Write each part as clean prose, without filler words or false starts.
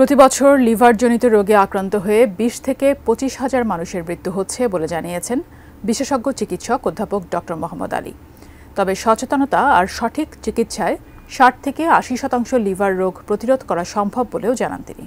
প্রতি বছর লিভারজনিত রোগে আক্রান্ত হয়ে ২০ থেকে ২৫ হাজার মানুষের মৃত্যু হচ্ছে বলে জানিয়েছেন বিশেষজ্ঞ চিকিৎসক অধ্যাপক ডক্টর মোহাম্মদ আলী। তবে সচেতনতা আর সঠিক চিকিৎসায় ৬০ থেকে ৮০% লিভার রোগ প্রতিরোধ করা সম্ভব বলেও জানান তিনি।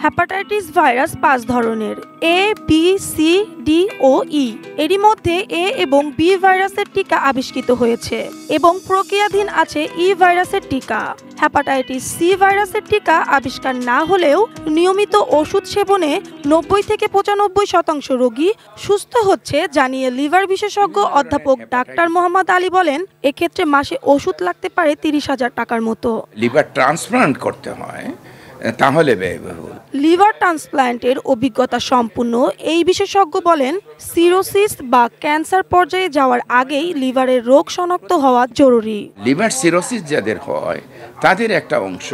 হেপাটাইটিস ভাইরাস ৫ ধরনের, এ, বি, সি, ডি ও ই। এরই মধ্যে এ এবং বি ভাইরাসের টিকা আবিষ্কৃত হয়েছে এবং প্রক্রিয়াধীন আছে ই ভাইরাসের টিকা। হেপাটাইটিস সি ভাইরাসের টিকা আবিষ্কার না হলেও নিয়মিত ওষুধ সেবনে ৯০ থেকে ৯৫% রোগী সুস্থ হচ্ছে জানিয়ে লিভার বিশেষজ্ঞ অধ্যাপক ডাক্তার মোহাম্মদ আলী বলেন, এক্ষেত্রে মাসে ওষুধ লাগতে পারে ৩০,০০০ টাকার মতো। লিভার ট্রান্সপ্লান্ট করতে হয়, তাহলে ব্যয়বহুল। লিভার ট্রান্সপ্ল্যান্টের অভিজ্ঞতা সম্পন্ন এই বিশেষজ্ঞ বলেন, সিরোসিস বা ক্যান্সার পর্যায়ে যাওয়ার আগেই লিভারের রোগ শনাক্ত হওয়া জরুরি। লিভার সিরোসিস যাদের হয় তাদের একটা অংশ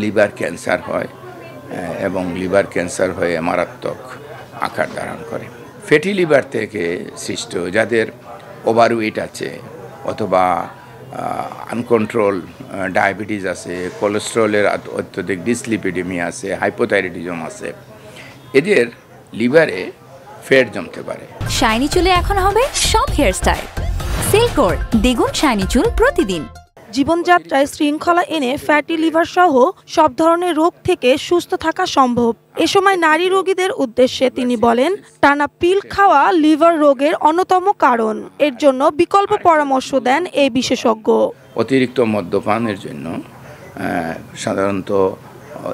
লিভার ক্যান্সার হয় এবং লিভার ক্যান্সার হয়ে মারাত্মক আকার ধারণ করে। ফ্যাটি লিভার থেকে সৃষ্ট যাদের ওভারওয়েট আছে অথবা আনকন্ট্রোল ডায়াবেটিস আছে, কোলেস্ট্রলের অত্যধিক ডিসলিপিডেমিয়া আছে, হাইপোথাইরয়েডিজম আছে, এদের লিভারে ফ্যাট জমতে পারে। শাইনি চুলে এখন হবে সব হেয়ারস্টাইল। সিল্কোর দ্বিগুণ শাইনি চুল প্রতিদিন। জীবনযাত্রায় শৃঙ্খলা এনে ফ্যাটি লিভার সহ সব ধরনের রোগ থেকে সুস্থ থাকা সম্ভব। এ সময় নারী রোগীদের উদ্দেশ্যে তিনি বলেন, টানা পিল খাওয়া লিভার রোগের অন্যতম কারণ। এর জন্য বিকল্প পরামর্শ দেন এই বিশেষজ্ঞ। অতিরিক্ত মদ্যপানের জন্য সাধারণত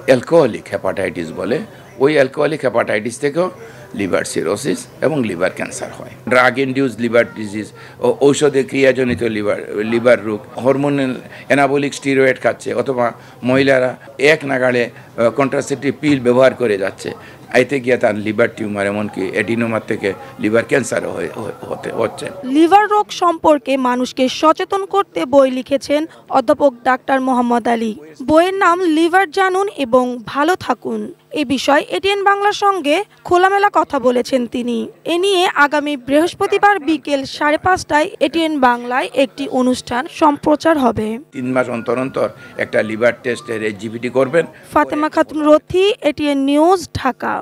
অ্যালকোহলিক হেপাটাইটিস বলে, ওই অ্যালকোহলিক হেপাটাইটিস থেকেও লিভার সিরোসিস এবং লিভার ক্যান্সার হয়। ড্রাগ ইনডিউস লিভার ডিজিজ ও ঔষধে ক্রিয়াজনিত লিভার রোগ, হরমোনাল অ্যানাবলিক স্টিরয়েড খাচ্ছে অথবা মহিলারা এক নাগাড়ে কন্ট্রাসেপটিভ পিল ব্যবহার করে যাচ্ছে, এতে গিয়ে তার লিভার টিউমার এমনকি এডিনোমার থেকে লিভার ক্যান্সারও হচ্ছে। লিভার রোগ সম্পর্কে মানুষকে সচেতন করতে বই লিখেছেন অধ্যাপক ডাক্তার মোহাম্মদ আলী। বইয়ের নাম লিভার জানুন এবং ভালো থাকুন। এ বিষয়ে এটিএন বাংলার সঙ্গে খোলামেলা কথা বলেছেন তিনি। এ নিয়ে আগামী বৃহস্পতিবার বিকেল 5:30টায় এটিএন বাংলায় একটি অনুষ্ঠান সম্প্রচার হবে। ৩ মাস অন্তর অন্তর একটা লিভার টেস্টের জিপিটি করবেন। Fatema Khatun Rathi, ATN news, Dhaka.